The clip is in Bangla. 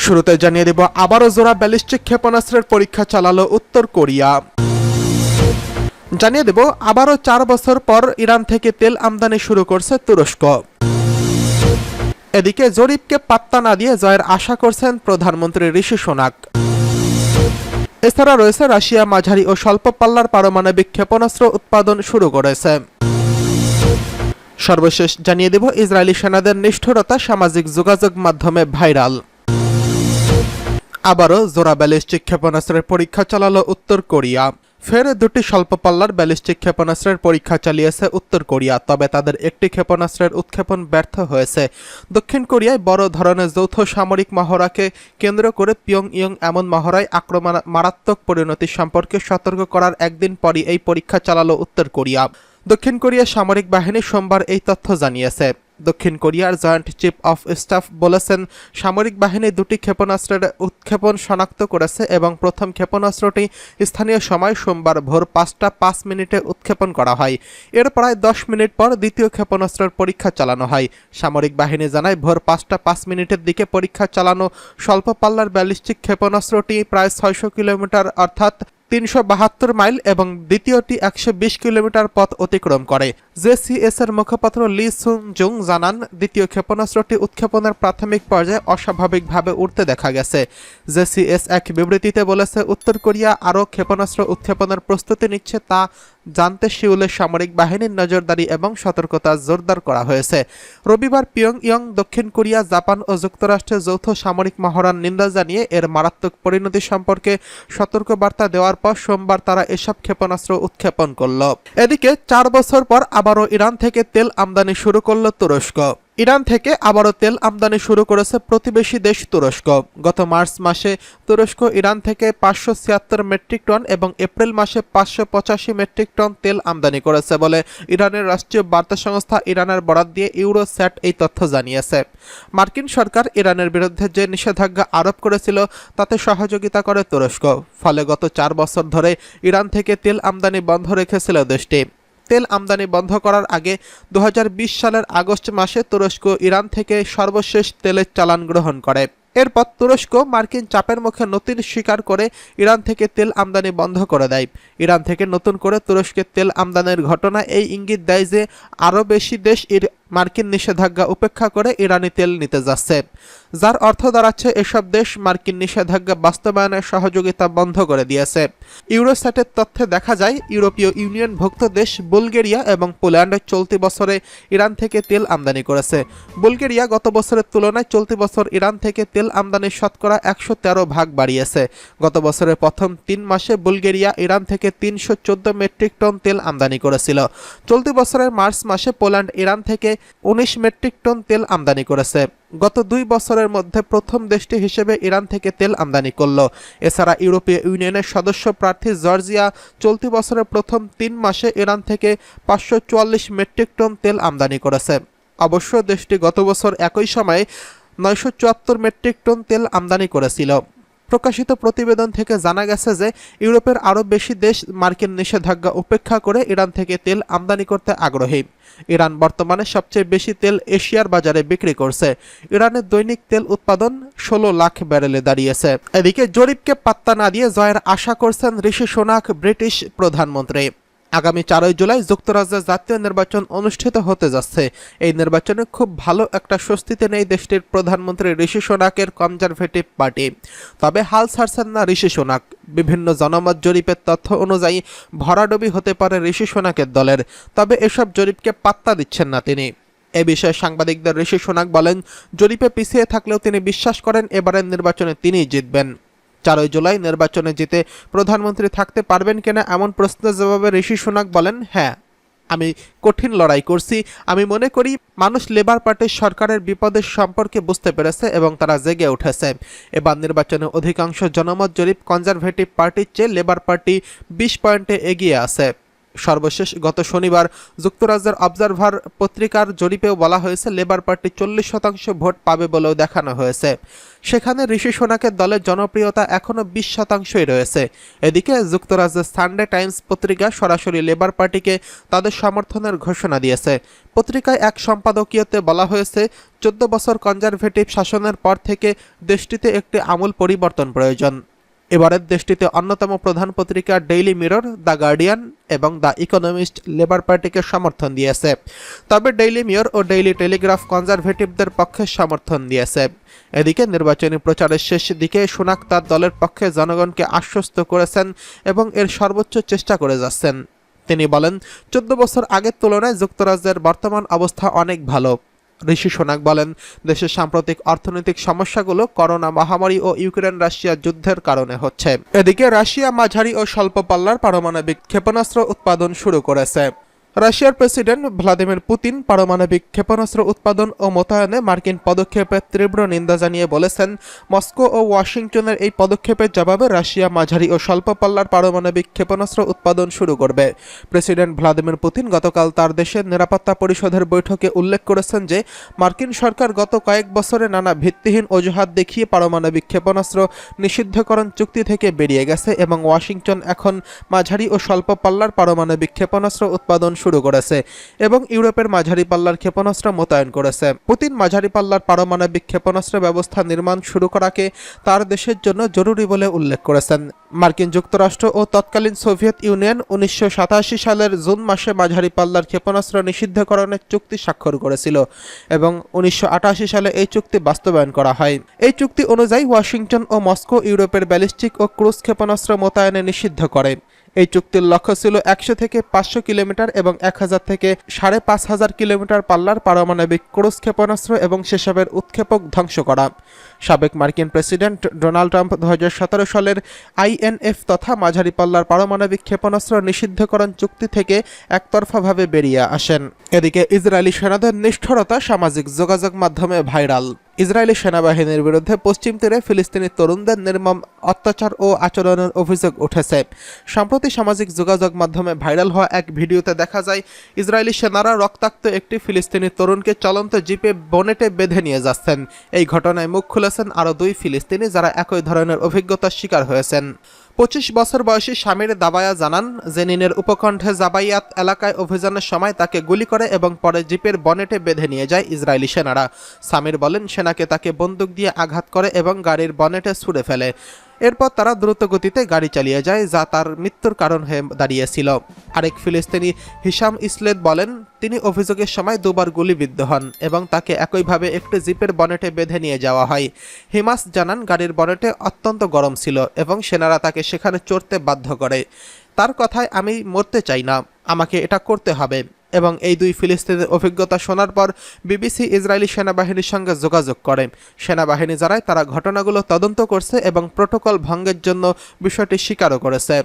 শুরুতে জানিয়ে দেব, আবারও জোড়া ব্যালিস্টিক ক্ষেপণাস্ত্রের পরীক্ষা চালালো উত্তর কোরিয়া। জানিয়ে দেব, আবারও 4 বছর পর ইরান থেকে তেল আমদানি শুরু করছে তুরস্ক। এদিকে জরিপকে পাত্তা না দিয়ে জয়ের আশা করছেন প্রধানমন্ত্রী ঋষি সুনাক। এছাড়া রয়েছে রাশিয়া মাঝারি ও স্বল্প পাল্লার পারমাণবিক ক্ষেপণাস্ত্র উৎপাদন শুরু করেছে। সর্বশেষ জানিয়ে দেব, ইসরায়েলি সেনাদের নিষ্ঠুরতা সামাজিক যোগাযোগ মাধ্যমে ভাইরাল। আবারও জোড়া ব্যালিস্টিক ক্ষেপণাস্ত্রের পরীক্ষা চালালো উত্তর কোরিয়া। ফের 2টি স্বল্প পাল্লার ব্যালিস্টিক ক্ষেপণাস্ত্রের পরীক্ষা চালিয়েছে উত্তর কোরিয়া, তবে তাদের একটি ক্ষেপণাস্ত্রের উৎক্ষেপণ ব্যর্থ হয়েছে। দক্ষিণ কোরিয়ায় বড় ধরনের যৌথ সামরিক মহড়াকে কেন্দ্র করে পিয়ংইয়ং এমন মহড়ায় আক্রমণ মারাত্মক পরিণতি সম্পর্কে সতর্ক করার একদিন পরই এই পরীক্ষা চালালো উত্তর কোরিয়া। দক্ষিণ কোরিয়ার সামরিক বাহিনী সোমবার এই তথ্য জানিয়েছে। দক্ষিণ কোরিয়ার জয়েন্ট চিফ অফ স্টাফ বলেছেন, সামরিক বাহিনী 2টি ক্ষেপণাস্ত্রের উৎক্ষেপণ শনাক্ত করেছে এবং প্রথম ক্ষেপণাস্ত্রটি স্থানীয় সময় সোমবার ভোর 5টা 5 মিনিটে উৎক্ষেপণ করা হয়। এর প্রায় 10 মিনিট পর দ্বিতীয় ক্ষেপণাস্ত্রের পরীক্ষা চালানো হয়। সামরিক বাহিনী জানায়, ভোর 5টা 5 মিনিটের দিকে পরীক্ষা চালানো স্বল্প পাল্লার ব্যালিস্টিক ক্ষেপণাস্ত্রটি প্রায় 600 কিলোমিটার অর্থাৎ 372 মাইল এবং দ্বিতীয়টি 120 কিলোমিটার পথ অতিক্রম করে। জেসিএস এর মুখপাত্র লি সুং জুং জানান, দ্বিতীয় ক্ষেপণাস্ত্রটি উৎক্ষেপণের প্রাথমিক পর্যায়ে অস্বাভাবিকভাবে উঠতে দেখা গেছে। জেসিএস এক বিবৃতিতে বলেছে, উত্তর কোরিয়া আরও ক্ষেপণাস্ত্র উৎক্ষেপণের প্রস্তুতি নিচ্ছে তা জানতে সিউলের সামরিক বাহিনীর নজরদারি এবং সতর্কতা জোরদার করা হয়েছে। রবিবার পিয়ংইয়ং দক্ষিণ কোরিয়া, জাপান ও যুক্তরাষ্ট্রের যৌথ সামরিক মহড়ার নিন্দা জানিয়ে এর মারাত্মক পরিণতি সম্পর্কে সতর্কবার্তা দেওয়ার পর সোমবার তারা এসব ক্ষেপণাস্ত্র উৎক্ষেপণ করল। এদিকে 4 বছর পর আবারও ইরান থেকে তেল আমদানি শুরু করল তুরস্ক। ইরান থেকে আবারও তেল আমদানি শুরু করেছে প্রতিবেশী দেশ তুরস্ক। গত মার্চ মাসে তুরস্ক ইরান থেকে 576 মেট্রিক টন এবং এপ্রিল মাসে 585 মেট্রিক টন তেল আমদানি করেছে বলে ইরানের রাষ্ট্রীয় বার্তা সংস্থা ইরানের বরাত দিয়ে ইউরোস্যাট এই তথ্য জানিয়েছে। মার্কিন সরকার ইরানের বিরুদ্ধে যে নিষেধাজ্ঞা আরোপ করেছিল তাতে সহযোগিতা করে তুরস্ক। ফলে গত 4 বছর ধরে ইরান থেকে তেল আমদানি বন্ধ রেখেছিল দেশটি। তেল আমদানি বন্ধ করার আগে 2020 সালের আগস্ট মাসে তুরস্ক ইরান থেকে সর্বশেষ তেলের চালান গ্রহণ করে। এরপর তুরস্ক মার্কিন চাপের মুখে নতুন স্বীকার করে ইরান থেকে তেল আমদানি বন্ধ করে দেয়। ইরান থেকে নতুন করে তুরস্কের তেল আমদানির ঘটনা এই ইঙ্গিত দেয় যে আরও বেশি দেশ মার্কিন নিষেধাজ্ঞা উপেক্ষা করে ইরানি তেল নিতে যাচ্ছে, যার অর্থ দাঁড়াচ্ছে এসব দেশ মার্কিন নিষেধাজ্ঞা বাস্তবায়নের সহযোগিতা বন্ধ করে দিয়েছে। ইউরোস্যাটের তথ্যে দেখা যায়, ইউরোপীয় ইউনিয়নভুক্ত দেশ বুলগেরিয়া এবং পোল্যান্ড চলতি বছরে ইরান থেকে তেল আমদানি করেছে। বুলগেরিয়া গত বছরের তুলনায় চলতি বছর ইরান থেকে তেল আমদানির শতকরা 113 ভাগ বাড়িয়েছে। গত বছরের প্রথম 3 মাসে বুলগেরিয়া ইরান থেকে 314 মেট্রিক টন তেল আমদানি করেছিল। চলতি বছরের মার্চ মাসে পোল্যান্ড ইরান থেকে 19 মেট্রিক টন তেল আমদানি করেছে। গত 2 বছরের মধ্যে প্রথম দেশটি হিসেবে ইরান থেকে তেল আমদানি করল। এছাড়া ইউরোপীয় ইউনিয়নের সদস্য প্রার্থী জর্জিয়া চলতি বছরের প্রথম 3 মাসে ইরান থেকে 544 মেট্রিক টন তেল আমদানি করেছে। অবশ্য দেশটি গত বছর একই সময়ে 974 মেট্রিক টন তেল আমদানি করেছিল। প্রকাশিত প্রতিবেদন থেকে জানা গেছে যে ইউরোপের আরও বেশি দেশ মার্কিন নিষেধাজ্ঞা উপেক্ষা করে ইরান থেকে তেল আমদানি করতে আগ্রহী। ইরান বর্তমানে সবচেয়ে বেশি তেল এশিয়ার বাজারে বিক্রি করছে। ইরানের দৈনিক তেল উৎপাদন 16 লাখ ব্যারেলে দাঁড়িয়েছে। এদিকে জরিপকে পাত্তা না দিয়ে জয়ের আশা করছেন ঋষি সুনাক, ব্রিটিশ প্রধানমন্ত্রী। আগামী 4 জুলাই যুক্তরাজ্যের জাতীয় নির্বাচন অনুষ্ঠিত হতে যাচ্ছে। এই নির্বাচনে খুব ভালো একটা স্বস্তিতে নেই দেশটির প্রধানমন্ত্রী ঋষি সুনাকের কনজারভেটিভ পার্টি। তবে হাল ছাড়ছেন না ঋষি সুনাক। বিভিন্ন জনমত জরিপের তথ্য অনুযায়ী ভরাডুবি হতে পারে ঋষি সুনাকের দলের, তবে এসব জরিপকে পাত্তা দিচ্ছেন না তিনি। এ বিষয়ে সাংবাদিকদের ঋষি সুনাক বলেন, জরিপে পিছিয়ে থাকলেও তিনি বিশ্বাস করেন এবারের নির্বাচনে তিনিই জিতবেন। 4 জুলাই নির্বাচনে জিতে প্রধানমন্ত্রী থাকতে পারবেন কিনা এমন প্রশ্নের জবাবে ঋষি সুনাক বলেন, হ্যাঁ, আমি কঠিন লড়াই করছি। আমি মনে করি মানুষ লেবার পার্টির সরকারের বিপদের সম্পর্কে বুঝতে পেরেছে এবং তারা জেগে উঠেছে। এবার নির্বাচনে অধিকাংশ জনমত জরিপ কনজারভেটিভ পার্টির চেয়ে লেবার পার্টি 20 পয়েন্টে এগিয়ে আছে। সর্বশেষ গত শনিবার যুক্তরাজ্যের অবজারভার পত্রিকার জরিপেও বলা হয়েছে লেবার পার্টি 40% ভোট পাবে বলেও দেখানো হয়েছে। সেখানে ঋষি সোনাকের দলের জনপ্রিয়তা এখনও 20%ই রয়েছে। এদিকে যুক্তরাজ্যের সানডে টাইমস পত্রিকা সরাসরি লেবার পার্টিকে তাদের সমর্থনের ঘোষণা দিয়েছে। পত্রিকায় এক সম্পাদকীয়তে বলা হয়েছে 14 বছর কনজারভেটিভ শাসনের পর থেকে দেশটিতে একটি আমূল পরিবর্তন প্রয়োজন। এবারের দেশটিতে অন্যতম প্রধান পত্রিকা ডেইলি মিরর, দ্য গার্ডিয়ান এবং দ্য ইকোনমিস্ট লেবার পার্টিকে সমর্থন দিয়েছে। তবে ডেইলি মিরর ও ডেইলি টেলিগ্রাফ কনজারভেটিভদের পক্ষে সমর্থন দিয়েছে। এদিকে নির্বাচনী প্রচারের শেষ দিকে সুনাক তার দলের পক্ষে জনগণকে আশ্বস্ত করেছেন এবং এর সর্বোচ্চ চেষ্টা করে যাচ্ছেন। তিনি বলেন, 14 বছর আগের তুলনায় যুক্তরাজ্যের বর্তমান অবস্থা অনেক ভালো। ঋষি সোনাক বলেন, দেশের সাম্প্রতিক অর্থনৈতিক সমস্যাগুলো করোনা মহামারী ও ইউক্রেন রাশিয়া যুদ্ধের কারণে হচ্ছে। এদিকে রাশিয়া মাঝারি ও স্বল্প পাল্লার পারমাণবিক ক্ষেপণাস্ত্র উৎপাদন শুরু করেছে। রাশিয়ার প্রেসিডেন্ট ভ্লাদিমির পুতিন পারমাণবিক ক্ষেপণাস্ত্র উৎপাদন ও মোতায়েনে মার্কিন পদক্ষেপের তীব্র নিন্দা জানিয়ে বলেছেন, মস্কো ও ওয়াশিংটনের এই পদক্ষেপের জবাবে রাশিয়া মাঝারি ও স্বল্প পাল্লার পারমাণবিক ক্ষেপণাস্ত্র উৎপাদন শুরু করবে। প্রেসিডেন্ট ভ্লাদিমির পুতিন গতকাল তার দেশের নিরাপত্তা পরিষদের বৈঠকে উল্লেখ করেছেন যে মার্কিন সরকার গত কয়েক বছরে নানা ভিত্তিহীন অজুহাত দেখিয়ে পারমাণবিক ক্ষেপণাস্ত্র নিষিদ্ধকরণ চুক্তি থেকে বেরিয়ে গেছে এবং ওয়াশিংটন এখন মাঝারি ও স্বল্প পাল্লার পারমাণবিক ক্ষেপণাস্ত্র উৎপাদন শুরু করেছে এবং ইউরোপের মাঝারি পাল্লার ক্ষেপণাস্ত্র মোতায়েন করেছে। পুতিন মাঝারি পাল্লার পারমাণবিক ক্ষেপণাস্ত্র ব্যবস্থা নির্মাণ শুরু করাকে তার দেশের জন্য জরুরি বলে উল্লেখ করেছেন। মার্কিন যুক্তরাষ্ট্র ও তৎকালীন সোভিয়েত ইউনিয়ন 1987 সালের জুন মাসে মাঝারি পাল্লার ক্ষেপণাস্ত্র নিষিদ্ধকরণের চুক্তি স্বাক্ষর করেছিল এবং 1988 সালে এই চুক্তি বাস্তবায়ন করা হয়। এই চুক্তি অনুযায়ী ওয়াশিংটন ও মস্কো ইউরোপের ব্যালিস্টিক ও ক্রুজ ক্ষেপণাস্ত্র মোতায়েনে নিষিদ্ধ করে। এই চুক্তির লক্ষ্য ছিল 100 থেকে 500 কিলোমিটার এবং 1000 থেকে 5500 কিলোমিটার পাল্লার পারমাণবিক ক্রুজ ক্ষেপণাস্ত্র এবং সেসবের উৎক্ষেপক ধ্বংস করা। সাবেক মার্কিন প্রেসিডেন্ট ডোনাল্ড ট্রাম্প 2017 সালের INF তথা মাঝারি পাল্লার পারমাণবিক ক্ষেপণাস্ত্র নিষিদ্ধকরণ চুক্তি থেকে একতরফাভাবে বেরিয়ে আসেন। এদিকে ইসরায়েলি সেনাদের নিষ্ঠুরতা সামাজিক যোগাযোগ মাধ্যমে ভাইরাল। ইসরায়েলি সেনাবাহিনীর বিরুদ্ধে পশ্চিম তীরে ফিলিস্তিনি তরুণদের নির্মম অত্যাচার ও আচরণের অভিযোগ উঠেছে। সম্প্রতি সামাজিক যোগাযোগ মাধ্যমে ভাইরাল হওয়া এক ভিডিওতে দেখা যায় ইসরায়েলি সেনারা রক্তাক্ত একটি ফিলিস্তিনি তরুণকে চলন্ত জিপে বনেটে বেঁধে নিয়ে যাচ্ছেন। এই ঘটনায় মুখ খুলেছেন আরও 2 ফিলিস্তিনি যারা একই ধরনের অভিজ্ঞতার শিকার হয়েছেন। 25 বছর বয়সী স্বামীর দাবায়া জানান, জেনিনের উপকণ্ঠে জাবাইয়াত এলাকায় অভিযানের সময় তাকে গুলি করে এবং পরে জিপের বনেটে বেঁধে নিয়ে যায় ইসরায়েলি সেনারা। সামির বলেন, সেনাকে তাকে বন্দুক দিয়ে আঘাত করে এবং গাড়ির বনেটে ছুঁড়ে ফেলে। এরপর তারা দ্রুত গতিতে গাড়ি চালিয়ে যায়, যা তার মৃত্যুর কারণ হয়ে দাঁড়িয়েছিল। আরেক ফিলিস্তিনি হিসাম ইসলেদ বলেন, তিনি অভিযোগের সময় 2 বার গুলিবিদ্ধ হন এবং তাকে একইভাবে একটি জিপের বনেটে বেঁধে নিয়ে যাওয়া হয়। হিমাস জানান, গাড়ির বনেটে অত্যন্ত গরম ছিল এবং সেনারা তাকে সেখানে চড়তে বাধ্য করে। তার কথায়, আমি মরতে চাই না, আমাকে এটা করতে হবে। এবং এই 2 ফিলিস্তিনের অভিজ্ঞতা শোনার পর বিবিসি ইসরায়েলি সেনাবাহিনীর সঙ্গে যোগাযোগ করে। সেনাবাহিনী জানায় তারা ঘটনাগুলো তদন্ত করছে এবং প্রোটোকল ভঙ্গের জন্য বিষয়টি স্বীকারও করেছে।